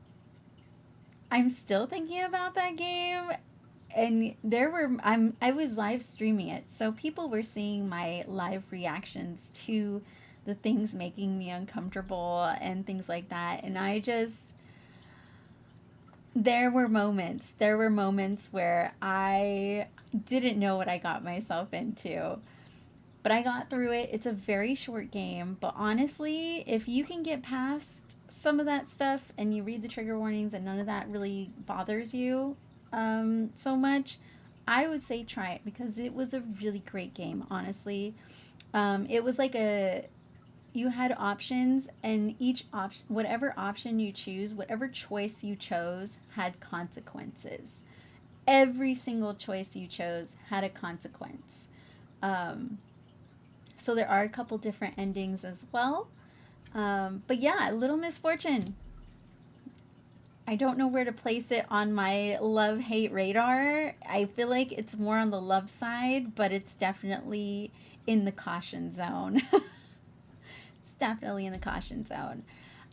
I'm still thinking about that game, and I was live streaming it, so people were seeing my live reactions to the things making me uncomfortable and things like that. And I just there were moments where I didn't know what I got myself into. But I got through it. It's a very short game, but honestly, if you can get past some of that stuff and you read the trigger warnings and none of that really bothers you so much, I would say try it, because it was a really great game, honestly. It was like you had options, and each option, whatever option you choose, whatever choice you chose, had consequences. Every single choice you chose had a consequence. Um, so there are a couple different endings as well. But yeah, Little Misfortune. I don't know where to place it on my love hate radar. I feel like it's more on the love side, but it's definitely in the caution zone. It's definitely in the caution zone.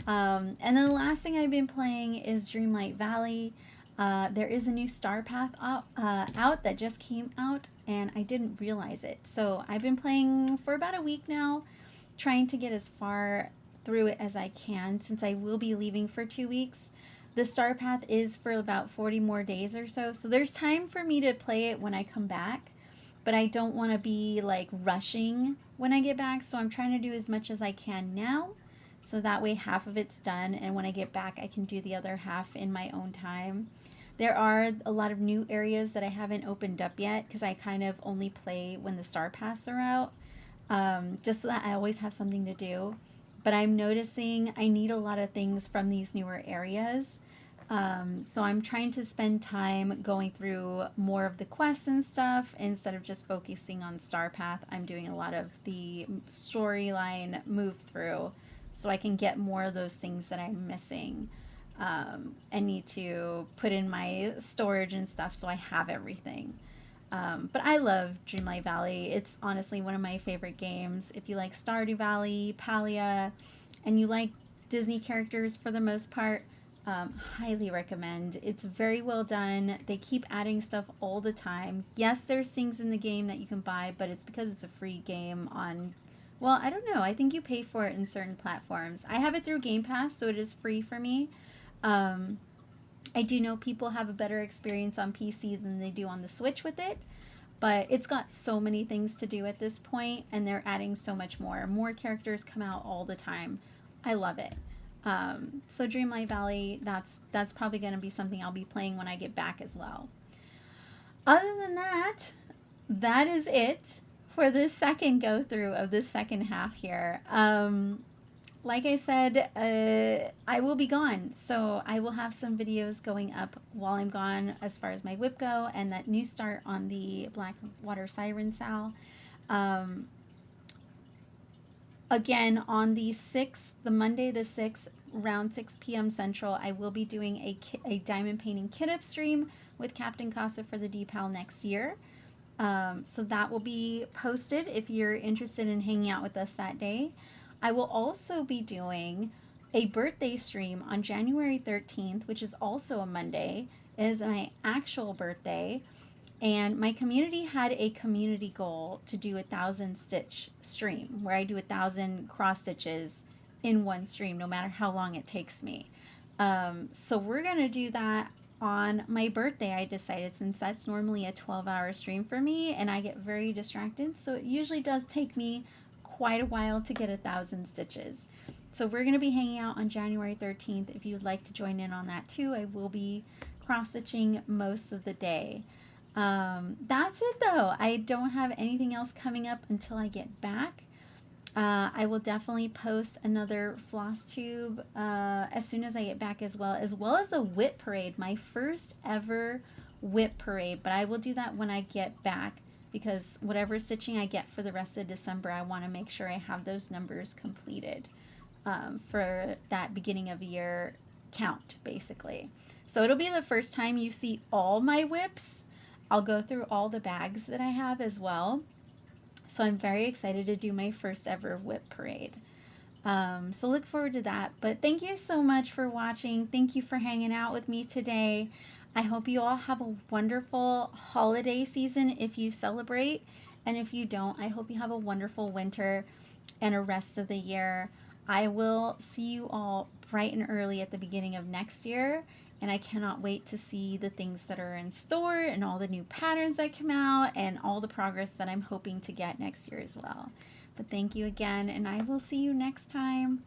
And then the last thing I've been playing is Dreamlight Valley. There is a new Star Path out that just came out, and I didn't realize it. So I've been playing for about a week now, trying to get as far through it as I can, since I will be leaving for 2 weeks. The Star Path is for about 40 more days or so, so there's time for me to play it when I come back, but I don't want to be like rushing when I get back, so I'm trying to do as much as I can now, so that way half of it's done, and when I get back I can do the other half in my own time. There are a lot of new areas that I haven't opened up yet, because I kind of only play when the Star Paths are out, just so that I always have something to do. But I'm noticing I need a lot of things from these newer areas. So I'm trying to spend time going through more of the quests and stuff instead of just focusing on Star Path. I'm doing a lot of the storyline move through, so I can get more of those things that I'm missing. And need to put in my storage and stuff so I have everything. But I love Dreamlight Valley. It's honestly one of my favorite games. If you like Stardew Valley, Palia, and you like Disney characters for the most part, highly recommend. It's very well done. They keep adding stuff all the time. Yes, there's things in the game that you can buy, but it's because it's a free game on, well, I don't know. I think you pay for it in certain platforms. I have it through Game Pass, so it is free for me. Um, I do know people have a better experience on PC than they do on the Switch with it, but it's got so many things to do at this point, and they're adding so much more. More characters come out all the time. I love it. So Dreamlight Valley, that's probably going to be something I'll be playing when I get back as well. Other than that, that is it for this second go through of this second half here. Like I said, I will be gone, so I will have some videos going up while I'm gone as far as my whip go and that new start on the Blackwater Siren Sow. Um, Again, on the 6th, the Monday the 6th, around 6 p.m. Central, I will be doing a diamond painting kit up stream with Captain Casa for the DPAL next year. So that will be posted if you're interested in hanging out with us that day. I will also be doing a birthday stream on January 13th, which is also a Monday. It is my actual birthday. And my community had a community goal to do 1,000 stitch stream where I do 1,000 cross stitches in one stream, no matter how long it takes me. So we're going to do that on my birthday. I decided, since that's normally a 12-hour stream for me and I get very distracted. So it usually does take me quite a while to get 1,000 stitches. So we're going to be hanging out on January 13th. If you'd like to join in on that too, I will be cross stitching most of the day. That's it though. I don't have anything else coming up until I get back. I will definitely post another Flosstube as soon as I get back, as well as a whip parade, my first ever whip parade. But I will do that when I get back, because whatever stitching I get for the rest of December, I want to make sure I have those numbers completed for that beginning of year count, basically. So it'll be the first time you see all my whips. I'll go through all the bags that I have as well. So I'm very excited to do my first ever whip parade. So look forward to that. But thank you so much for watching. Thank you for hanging out with me today. I hope you all have a wonderful holiday season if you celebrate. And if you don't, I hope you have a wonderful winter and a rest of the year. I will see you all bright and early at the beginning of next year. And I cannot wait to see the things that are in store and all the new patterns that come out and all the progress that I'm hoping to get next year as well. But thank you again, and I will see you next time.